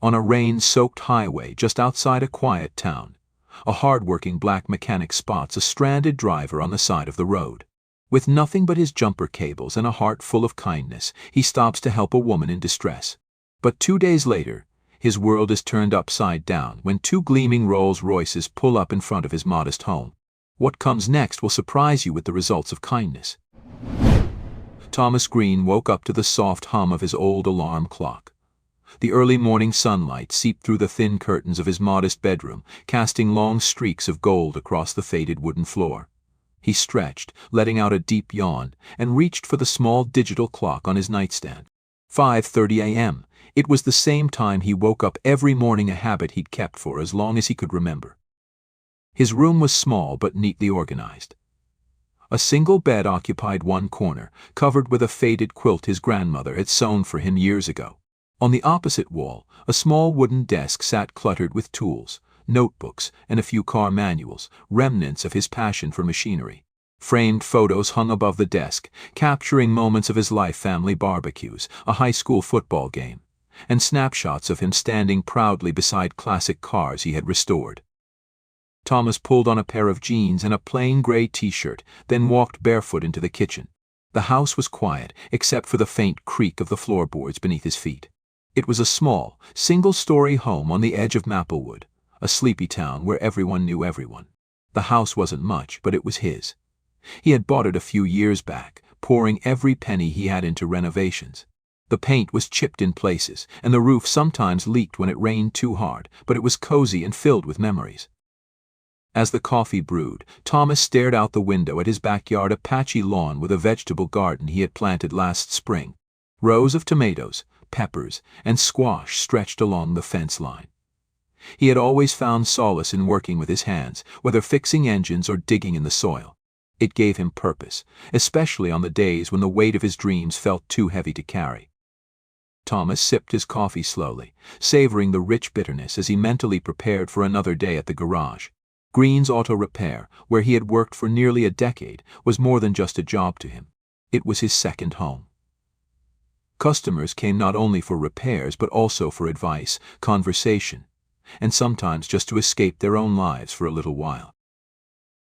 On a rain-soaked highway just outside a quiet town, a hard-working black mechanic spots a stranded driver on the side of the road. With nothing but his jumper cables and a heart full of kindness, he stops to help a woman in distress. But 2 days later, his world is turned upside down when two gleaming Royces pull up in front of his modest home. What comes next will surprise you with the results of kindness. Thomas Green woke up to the soft hum of his old alarm clock. The early morning sunlight seeped through the thin curtains of his modest bedroom, casting long streaks of gold across the faded wooden floor. He stretched, letting out a deep yawn, and reached for the small digital clock on his nightstand. 5:30 a.m. It was the same time he woke up every morning, a habit he'd kept for as long as he could remember. His room was small but neatly organized. A single bed occupied one corner, covered with a faded quilt his grandmother had sewn for him years ago. On the opposite wall, a small wooden desk sat cluttered with tools, notebooks, and a few car manuals, remnants of his passion for machinery. Framed photos hung above the desk, capturing moments of his life, family barbecues, a high school football game, and snapshots of him standing proudly beside classic cars he had restored. Thomas pulled on a pair of jeans and a plain gray t-shirt, then walked barefoot into the kitchen. The house was quiet, except for the faint creak of the floorboards beneath his feet. It was a small, single-story home on the edge of Maplewood, a sleepy town where everyone knew everyone. The house wasn't much, but it was his. He had bought it a few years back, pouring every penny he had into renovations. The paint was chipped in places, and the roof sometimes leaked when it rained too hard, but it was cozy and filled with memories. As the coffee brewed, Thomas stared out the window at his backyard, a patchy lawn with a vegetable garden he had planted last spring. Rows of tomatoes, peppers, and squash stretched along the fence line. He had always found solace in working with his hands, whether fixing engines or digging in the soil. It gave him purpose, especially on the days when the weight of his dreams felt too heavy to carry. Thomas sipped his coffee slowly, savoring the rich bitterness as he mentally prepared for another day at the garage. Green's Auto Repair, where he had worked for nearly a decade, was more than just a job to him. It was his second home. Customers came not only for repairs but also for advice, conversation, and sometimes just to escape their own lives for a little while.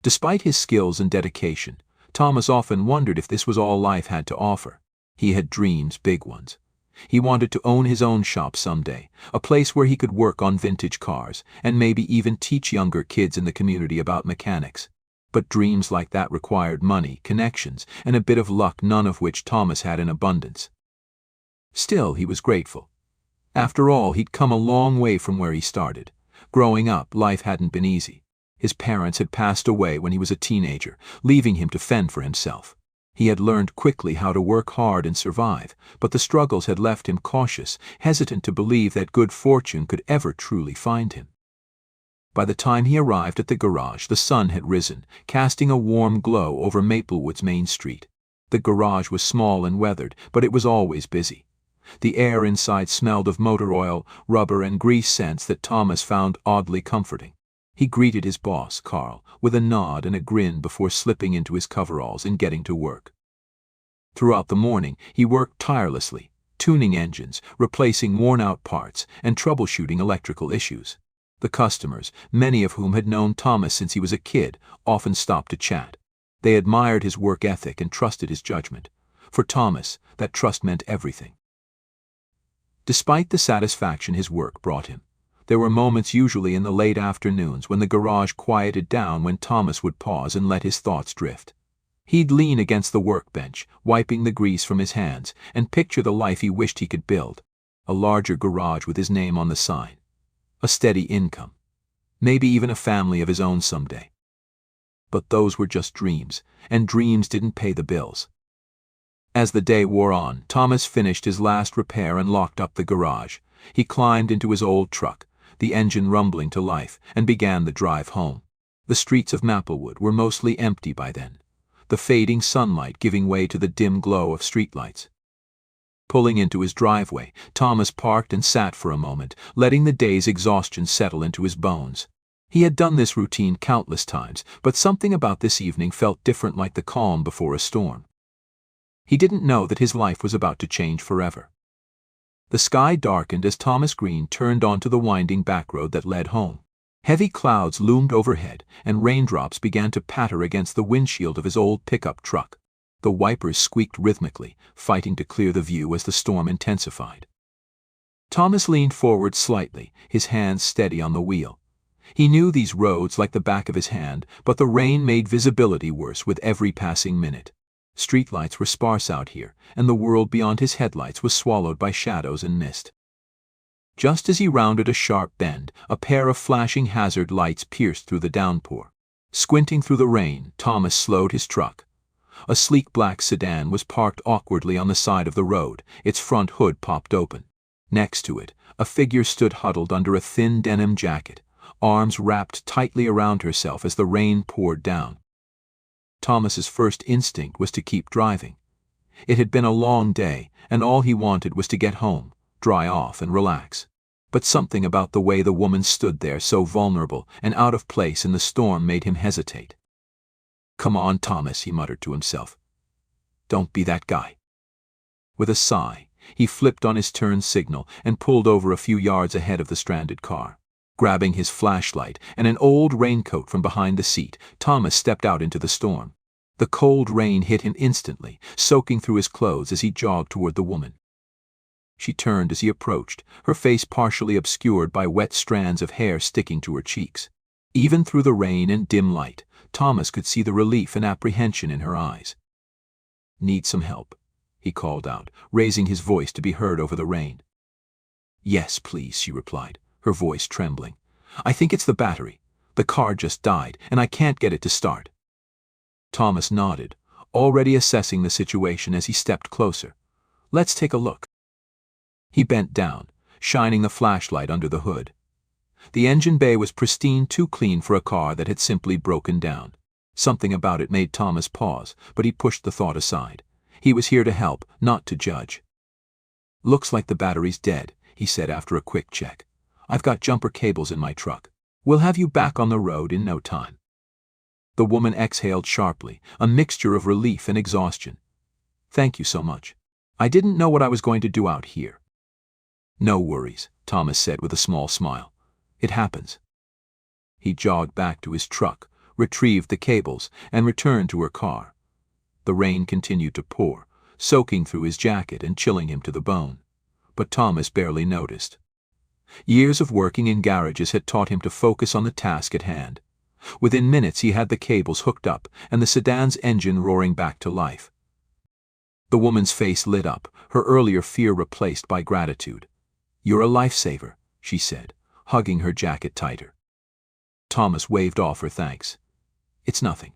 Despite his skills and dedication, Thomas often wondered if this was all life had to offer. He had dreams, big ones. He wanted to own his own shop someday, a place where he could work on vintage cars, and maybe even teach younger kids in the community about mechanics. But dreams like that required money, connections, and a bit of luck, none of which Thomas had in abundance. Still, he was grateful. After all, he'd come a long way from where he started. Growing up, life hadn't been easy. His parents had passed away when he was a teenager, leaving him to fend for himself. He had learned quickly how to work hard and survive, but the struggles had left him cautious, hesitant to believe that good fortune could ever truly find him. By the time he arrived at the garage, the sun had risen, casting a warm glow over Maplewood's main street. The garage was small and weathered, but it was always busy. The air inside smelled of motor oil, rubber, and grease, scents that Thomas found oddly comforting. He greeted his boss, Carl, with a nod and a grin before slipping into his coveralls and getting to work. Throughout the morning, he worked tirelessly, tuning engines, replacing worn-out parts, and troubleshooting electrical issues. The customers, many of whom had known Thomas since he was a kid, often stopped to chat. They admired his work ethic and trusted his judgment. For Thomas, that trust meant everything. Despite the satisfaction his work brought him, there were moments, usually in the late afternoons, when the garage quieted down, when Thomas would pause and let his thoughts drift. He'd lean against the workbench, wiping the grease from his hands, and picture the life he wished he could build. A larger garage with his name on the sign. A steady income. Maybe even a family of his own someday. But those were just dreams, and dreams didn't pay the bills. As the day wore on, Thomas finished his last repair and locked up the garage. He climbed into his old truck, the engine rumbling to life, and began the drive home. The streets of Maplewood were mostly empty by then, the fading sunlight giving way to the dim glow of streetlights. Pulling into his driveway, Thomas parked and sat for a moment, letting the day's exhaustion settle into his bones. He had done this routine countless times, but something about this evening felt different, like the calm before a storm. He didn't know that his life was about to change forever. The sky darkened as Thomas Green turned onto the winding back road that led home. Heavy clouds loomed overhead, and raindrops began to patter against the windshield of his old pickup truck. The wipers squeaked rhythmically, fighting to clear the view as the storm intensified. Thomas leaned forward slightly, his hands steady on the wheel. He knew these roads like the back of his hand, but the rain made visibility worse with every passing minute. Streetlights were sparse out here, and the world beyond his headlights was swallowed by shadows and mist. Just as he rounded a sharp bend, a pair of flashing hazard lights pierced through the downpour. Squinting through the rain, Thomas slowed his truck. A sleek black sedan was parked awkwardly on the side of the road, its front hood popped open. Next to it, a figure stood huddled under a thin denim jacket, arms wrapped tightly around herself as the rain poured down. Thomas's first instinct was to keep driving. It had been a long day, and all he wanted was to get home, dry off and relax. But something about the way the woman stood there so vulnerable and out of place in the storm made him hesitate. "Come on, Thomas," he muttered to himself. "Don't be that guy." With a sigh, he flipped on his turn signal and pulled over a few yards ahead of the stranded car. Grabbing his flashlight and an old raincoat from behind the seat, Thomas stepped out into the storm. The cold rain hit him instantly, soaking through his clothes as he jogged toward the woman. She turned as he approached, her face partially obscured by wet strands of hair sticking to her cheeks. Even through the rain and dim light, Thomas could see the relief and apprehension in her eyes. "Need some help?" he called out, raising his voice to be heard over the rain. "Yes, please," she replied, her voice trembling. "I think it's the battery. The car just died, and I can't get it to start." Thomas nodded, already assessing the situation as he stepped closer. "Let's take a look." He bent down, shining the flashlight under the hood. The engine bay was pristine, too clean for a car that had simply broken down. Something about it made Thomas pause, but he pushed the thought aside. He was here to help, not to judge. "Looks like the battery's dead," he said after a quick check. "I've got jumper cables in my truck. We'll have you back on the road in no time." The woman exhaled sharply, a mixture of relief and exhaustion. "Thank you so much. I didn't know what I was going to do out here." "No worries," Thomas said with a small smile. "It happens." He jogged back to his truck, retrieved the cables, and returned to her car. The rain continued to pour, soaking through his jacket and chilling him to the bone. But Thomas barely noticed. Years of working in garages had taught him to focus on the task at hand. Within minutes he had the cables hooked up and the sedan's engine roaring back to life. The woman's face lit up, her earlier fear replaced by gratitude. "You're a lifesaver," she said, hugging her jacket tighter. Thomas waved off her thanks. "It's nothing.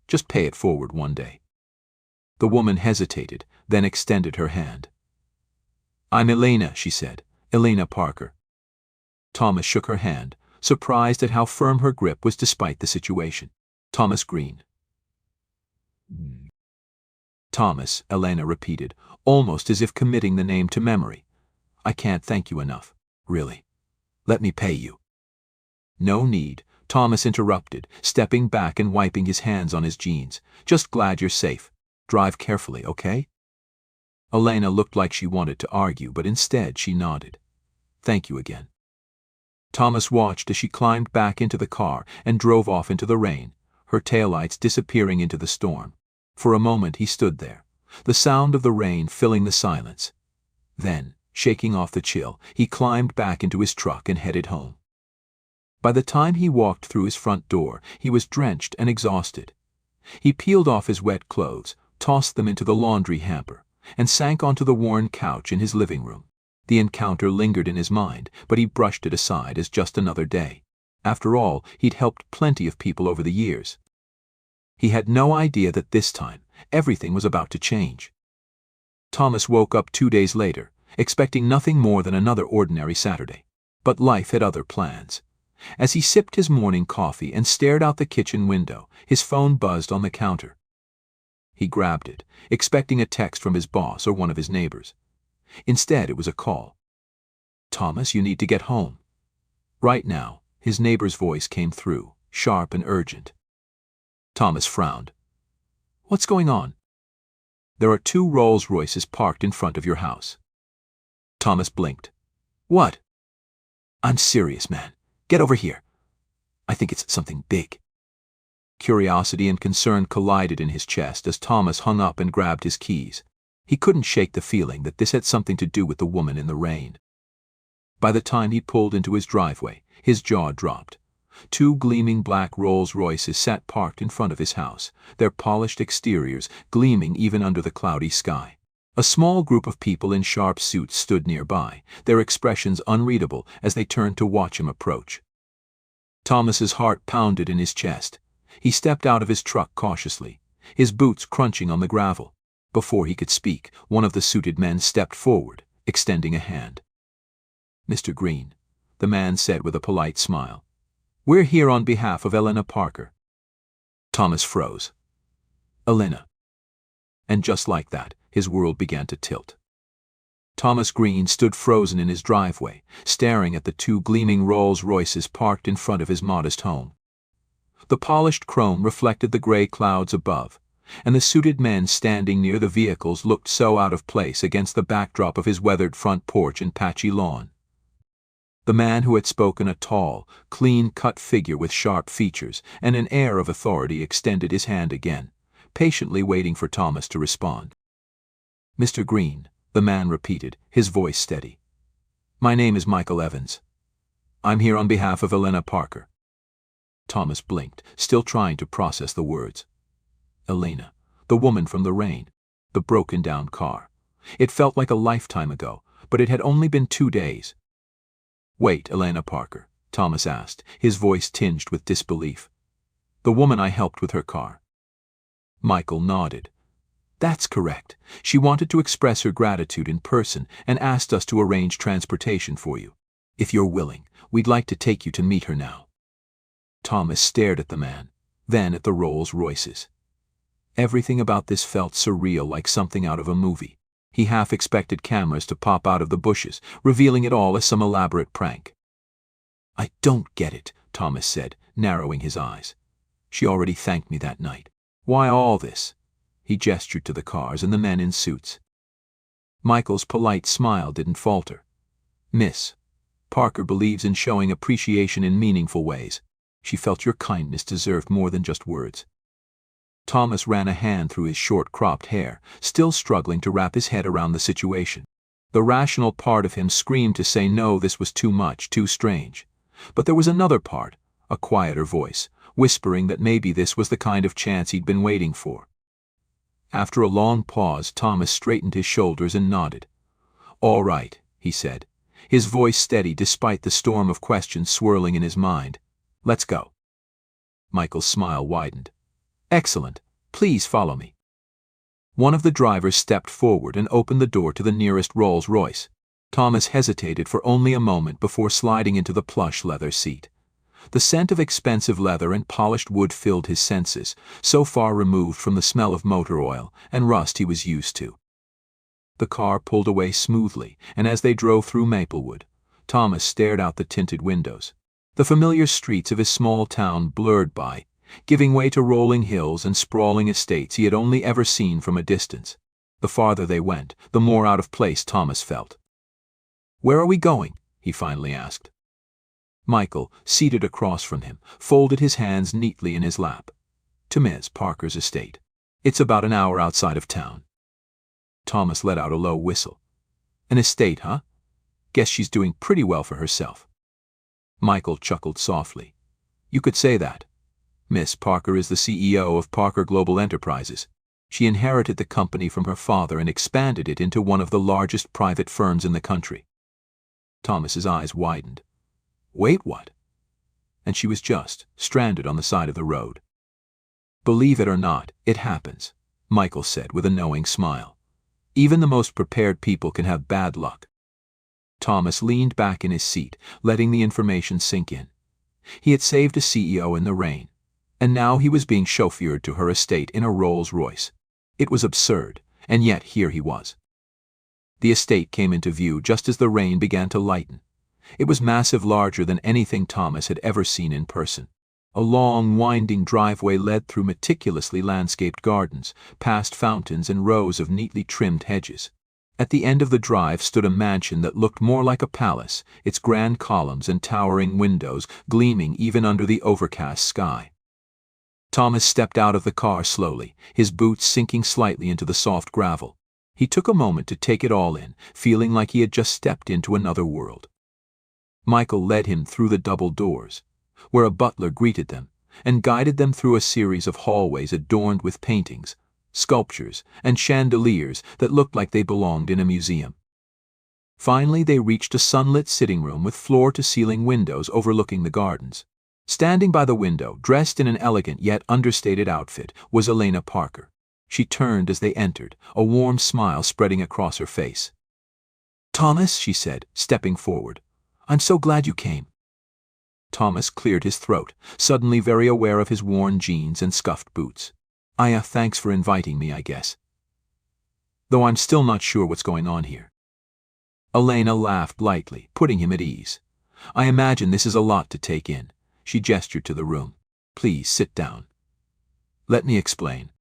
Just pay it forward one day." The woman hesitated, then extended her hand. "I'm Elena," she said. "Elena Parker." Thomas shook her hand, surprised at how firm her grip was despite the situation. "Thomas Green." "Thomas," Elena repeated, almost as if committing the name to memory. "I can't thank you enough, really. Let me pay you." "No need," Thomas interrupted, stepping back and wiping his hands on his jeans. "Just glad you're safe. Drive carefully, okay?" Elena looked like she wanted to argue, but instead she nodded. "Thank you again." Thomas watched as she climbed back into the car and drove off into the rain, her taillights disappearing into the storm. For a moment he stood there, the sound of the rain filling the silence. Then, shaking off the chill, he climbed back into his truck and headed home. By the time he walked through his front door, he was drenched and exhausted. He peeled off his wet clothes, tossed them into the laundry hamper, and sank onto the worn couch in his living room. The encounter lingered in his mind, but he brushed it aside as just another day. After all, he'd helped plenty of people over the years. He had no idea that this time, everything was about to change. Thomas woke up 2 days later, expecting nothing more than another ordinary Saturday. But life had other plans. As he sipped his morning coffee and stared out the kitchen window, his phone buzzed on the counter. He grabbed it, expecting a text from his boss or one of his neighbors. Instead, it was a call. "Thomas, you need to get home." "Right now," his neighbor's voice came through, sharp and urgent. Thomas frowned. "What's going on?" "There are 2 Royces parked in front of your house." Thomas blinked. What? I'm serious, man. Get over here. I think it's something big. Curiosity and concern collided in his chest as Thomas hung up and grabbed his keys. He couldn't shake the feeling that this had something to do with the woman in the rain. By the time he pulled into his driveway, his jaw dropped. 2 gleaming black Royces sat parked in front of his house, their polished exteriors gleaming even under the cloudy sky. A small group of people in sharp suits stood nearby, their expressions unreadable as they turned to watch him approach. Thomas's heart pounded in his chest. He stepped out of his truck cautiously, his boots crunching on the gravel. Before he could speak, one of the suited men stepped forward, extending a hand. "Mr. Green," the man said with a polite smile. "We're here on behalf of Elena Parker." Thomas froze. Elena. And just like that, his world began to tilt. Thomas Green stood frozen in his driveway, staring at the 2 gleaming Royces parked in front of his modest home. The polished chrome reflected the gray clouds above, and the suited men standing near the vehicles looked so out of place against the backdrop of his weathered front porch and patchy lawn. The man who had spoken, a tall, clean-cut figure with sharp features and an air of authority, extended his hand again, patiently waiting for Thomas to respond. "Mr. Green," the man repeated, his voice steady. "My name is Michael Evans. I'm here on behalf of Elena Parker." Thomas blinked, still trying to process the words. Elena, the woman from the rain, the broken-down car. It felt like a lifetime ago, but it had only been 2 days. "Wait, Elena Parker," Thomas asked, his voice tinged with disbelief. "The woman I helped with her car." Michael nodded. "That's correct. She wanted to express her gratitude in person and asked us to arrange transportation for you. If you're willing, we'd like to take you to meet her now." Thomas stared at the man, then at the Royces. Everything about this felt surreal, like something out of a movie. He half expected cameras to pop out of the bushes, revealing it all as some elaborate prank. "I don't get it," Thomas said, narrowing his eyes. "She already thanked me that night. Why all this?" He gestured to the cars and the men in suits. Michael's polite smile didn't falter. "Miss, Parker believes in showing appreciation in meaningful ways. She felt your kindness deserved more than just words." Thomas ran a hand through his short-cropped hair, still struggling to wrap his head around the situation. The rational part of him screamed to say no, this was too much, too strange. But there was another part, a quieter voice, whispering that maybe this was the kind of chance he'd been waiting for. After a long pause, Thomas straightened his shoulders and nodded. "All right," he said, his voice steady despite the storm of questions swirling in his mind. "Let's go." Michael's smile widened. "Excellent. Please follow me." One of the drivers stepped forward and opened the door to the nearest Royce. Thomas hesitated for only a moment before sliding into the plush leather seat. The scent of expensive leather and polished wood filled his senses, so far removed from the smell of motor oil and rust he was used to. The car pulled away smoothly, and as they drove through Maplewood, Thomas stared out the tinted windows. The familiar streets of his small town blurred by, giving way to rolling hills and sprawling estates he had only ever seen from a distance. The farther they went, the more out of place Thomas felt. "Where are we going?" he finally asked. Michael, seated across from him, folded his hands neatly in his lap. "To Ms. Parker's estate. It's about an hour outside of town." Thomas let out a low whistle. "An estate, huh? Guess she's doing pretty well for herself." Michael chuckled softly. "You could say that. Miss Parker is the CEO of Parker Global Enterprises. She inherited the company from her father and expanded it into one of the largest private firms in the country." Thomas's eyes widened. "Wait, what?" And she was just stranded on the side of the road. "Believe it or not, it happens," Michael said with a knowing smile. "Even the most prepared people can have bad luck." Thomas leaned back in his seat, letting the information sink in. He had saved a CEO in the rain, and now he was being chauffeured to her estate in a Royce. It was absurd, and yet here he was. The estate came into view just as the rain began to lighten. It was massive, larger than anything Thomas had ever seen in person. A long, winding driveway led through meticulously landscaped gardens, past fountains and rows of neatly trimmed hedges. At the end of the drive stood a mansion that looked more like a palace, its grand columns and towering windows gleaming even under the overcast sky. Thomas stepped out of the car slowly, his boots sinking slightly into the soft gravel. He took a moment to take it all in, feeling like he had just stepped into another world. Michael led him through the double doors, where a butler greeted them, and guided them through a series of hallways adorned with paintings, sculptures, and chandeliers that looked like they belonged in a museum. Finally, they reached a sunlit sitting room with floor-to-ceiling windows overlooking the gardens. Standing by the window, dressed in an elegant yet understated outfit, was Elena Parker. She turned as they entered, a warm smile spreading across her face. "Thomas," she said, stepping forward, "I'm so glad you came." Thomas cleared his throat, suddenly very aware of his worn jeans and scuffed boots. Thanks for inviting me, I guess. Though I'm still not sure what's going on here." Elena laughed lightly, putting him at ease. "I imagine this is a lot to take in." She gestured to the room. "Please sit down. Let me explain."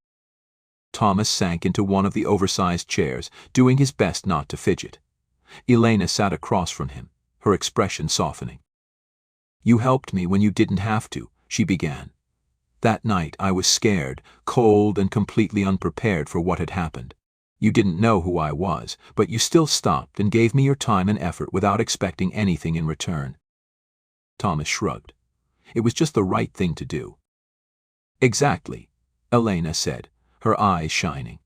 Thomas sank into one of the oversized chairs, doing his best not to fidget. Elena sat across from him, her expression softening. "You helped me when you didn't have to," she began. "That night I was scared, cold, and completely unprepared for what had happened. You didn't know who I was, but you still stopped and gave me your time and effort without expecting anything in return." Thomas shrugged. It was just the right thing to do. "Exactly," Elena said, her eyes shining.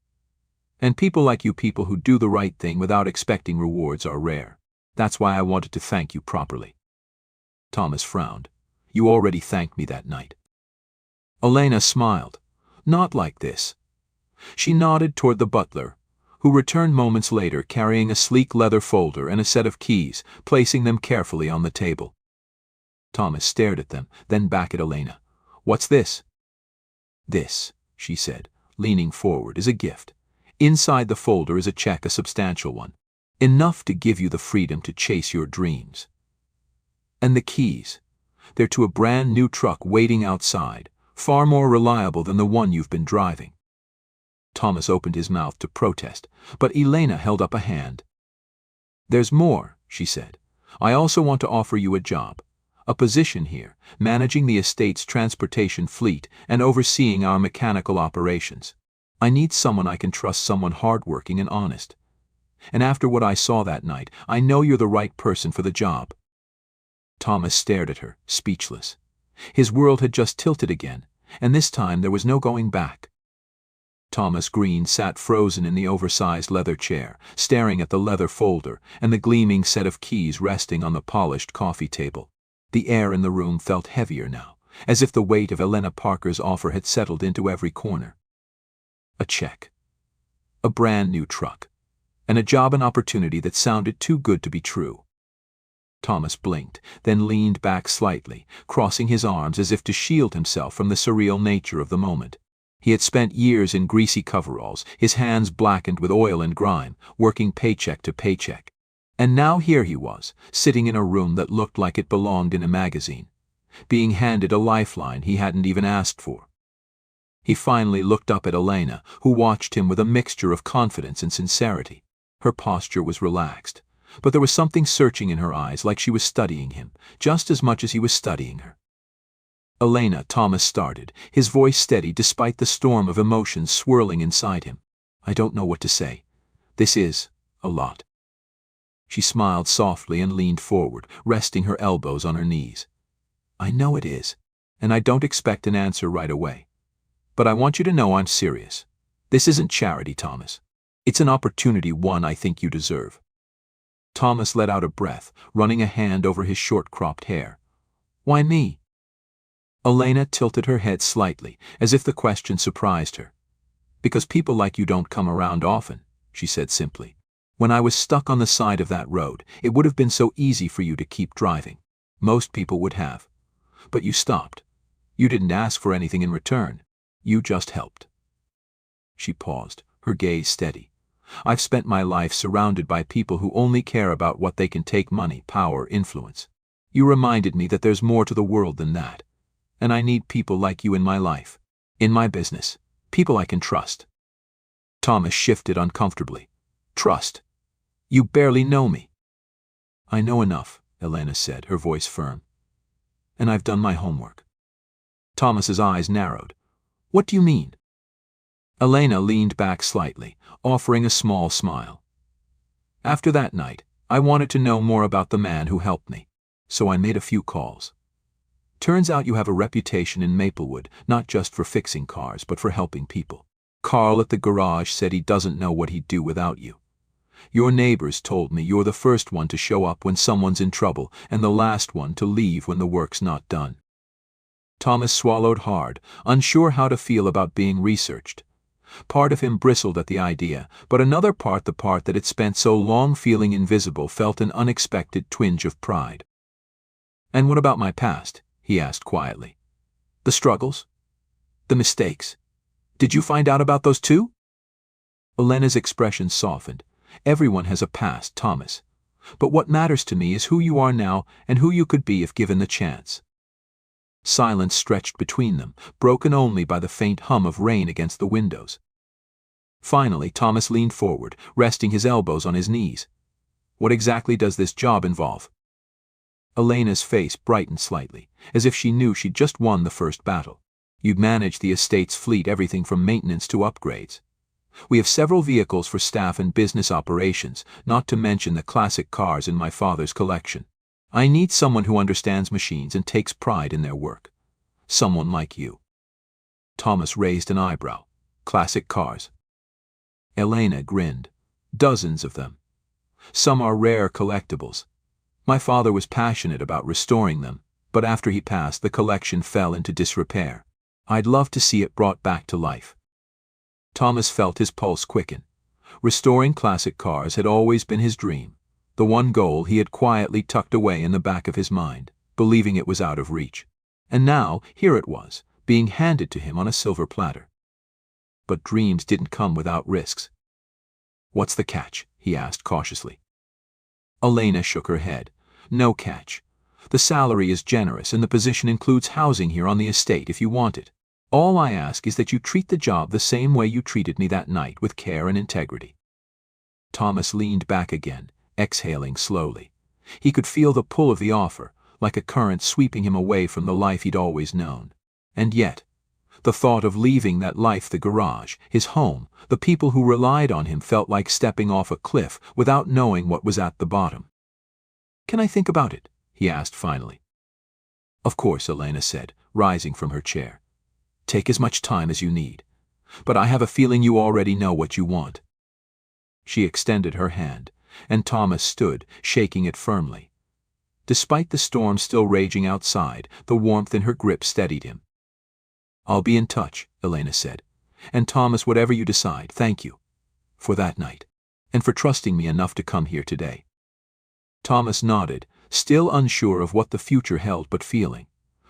"And people like you, people who do the right thing without expecting rewards, are rare. That's why I wanted to thank you properly." Thomas frowned. "You already thanked me that night." Elena smiled. "Not like this." She nodded toward the butler, who returned moments later carrying a sleek leather folder and a set of keys, placing them carefully on the table. Thomas stared at them, then back at Elena. "What's this?" "This," she said, leaning forward, "is a gift. Inside the folder is a check, a substantial one. Enough to give you the freedom to chase your dreams. And the keys. They're to a brand new truck waiting outside, far more reliable than the one you've been driving." Thomas opened his mouth to protest, but Elena held up a hand. "There's more," she said. "I also want to offer you a job. A position here, managing the estate's transportation fleet and overseeing our mechanical operations. I need someone I can trust, someone hardworking and honest. And after what I saw that night, I know you're the right person for the job." Thomas stared at her, speechless. His world had just tilted again, and this time there was no going back. Thomas Green sat frozen in the oversized leather chair, staring at the leather folder and the gleaming set of keys resting on the polished coffee table. The air in the room felt heavier now, as if the weight of Elena Parker's offer had settled into every corner. A check. A brand new truck. And a job and opportunity that sounded too good to be true. Thomas blinked, then leaned back slightly, crossing his arms as if to shield himself from the surreal nature of the moment. He had spent years in greasy coveralls, his hands blackened with oil and grime, working paycheck to paycheck. And now here he was, sitting in a room that looked like it belonged in a magazine, being handed a lifeline he hadn't even asked for. He finally looked up at Elena, who watched him with a mixture of confidence and sincerity. Her posture was relaxed, but there was something searching in her eyes, like she was studying him, just as much as he was studying her. "Elena," Thomas started, his voice steady despite the storm of emotions swirling inside him. "I don't know what to say. This is a lot." She smiled softly and leaned forward, resting her elbows on her knees. "I know it is, and I don't expect an answer right away. But I want you to know I'm serious. This isn't charity, Thomas. It's an opportunity, one I think you deserve." Thomas let out a breath, running a hand over his short-cropped hair. "Why me?" Elena tilted her head slightly, as if the question surprised her. "Because people like you don't come around often," she said simply. "When I was stuck on the side of that road, it would have been so easy for you to keep driving. Most people would have. But you stopped. You didn't ask for anything in return. You just helped." She paused, her gaze steady. "I've spent my life surrounded by people who only care about what they can take: money, power, influence. You reminded me that there's more to the world than that. And I need people like you in my life, in my business, people I can trust." Thomas shifted uncomfortably. "Trust?" You barely know me." "I know enough," Elena said, her voice firm. "And I've done my homework." Thomas's eyes narrowed. "What do you mean?" Elena leaned back slightly, offering a small smile. "After that night, I wanted to know more about the man who helped me, so I made a few calls. Turns out you have a reputation in Maplewood, not just for fixing cars, but for helping people. Carl at the garage said he doesn't know what he'd do without you. Your neighbors told me you're the first one to show up when someone's in trouble and the last one to leave when the work's not done." Thomas swallowed hard, unsure how to feel about being researched. Part of him bristled at the idea, but another part, the part that had spent so long feeling invisible, felt an unexpected twinge of pride. "And what about my past?" he asked quietly. "The struggles? The mistakes? Did you find out about those too?" Elena's expression softened. "Everyone has a past, Thomas. But what matters to me is who you are now and who you could be if given the chance." Silence stretched between them, broken only by the faint hum of rain against the windows. Finally, Thomas leaned forward, resting his elbows on his knees. "What exactly does this job involve?" Elena's face brightened slightly, as if she knew she'd just won the first battle. "You'd manage the estate's fleet, everything from maintenance to upgrades. We have several vehicles for staff and business operations, not to mention the classic cars in my father's collection. I need someone who understands machines and takes pride in their work. Someone like you." Thomas raised an eyebrow. "Classic cars?" Elena grinned. "Dozens of them. Some are rare collectibles. My father was passionate about restoring them, but after he passed, the collection fell into disrepair. I'd love to see it brought back to life." Thomas felt his pulse quicken. Restoring classic cars had always been his dream, the one goal he had quietly tucked away in the back of his mind, believing it was out of reach. And now, here it was, being handed to him on a silver platter. But dreams didn't come without risks. "What's the catch?" he asked cautiously. Elena shook her head. "No catch. The salary is generous and the position includes housing here on the estate if you want it. All I ask is that you treat the job the same way you treated me that night, with care and integrity." Thomas leaned back again, exhaling slowly. He could feel the pull of the offer, like a current sweeping him away from the life he'd always known. And yet, the thought of leaving that life, the garage, his home, the people who relied on him, felt like stepping off a cliff without knowing what was at the bottom. "Can I think about it?" he asked finally. "Of course," Elena said, rising from her chair. "Take as much time as you need. But I have a feeling you already know what you want." She extended her hand, and Thomas stood, shaking it firmly. Despite the storm still raging outside, the warmth in her grip steadied him. "I'll be in touch," Elena said. "And Thomas, whatever you decide, thank you. For that night. And for trusting me enough to come here today." Thomas nodded, still unsure of what the future held, but feeling,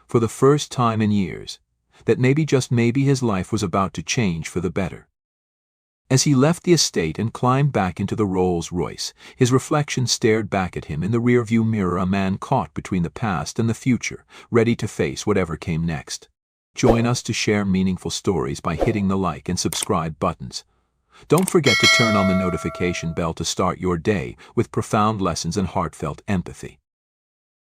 for the first time in years, that maybe, just maybe, his life was about to change for the better. As he left the estate and climbed back into the Rolls-Royce, his reflection stared back at him in the rearview mirror, a man caught between the past and the future, ready to face whatever came next. Join us to share meaningful stories by hitting the like and subscribe buttons. Don't forget to turn on the notification bell to start your day with profound lessons and heartfelt empathy.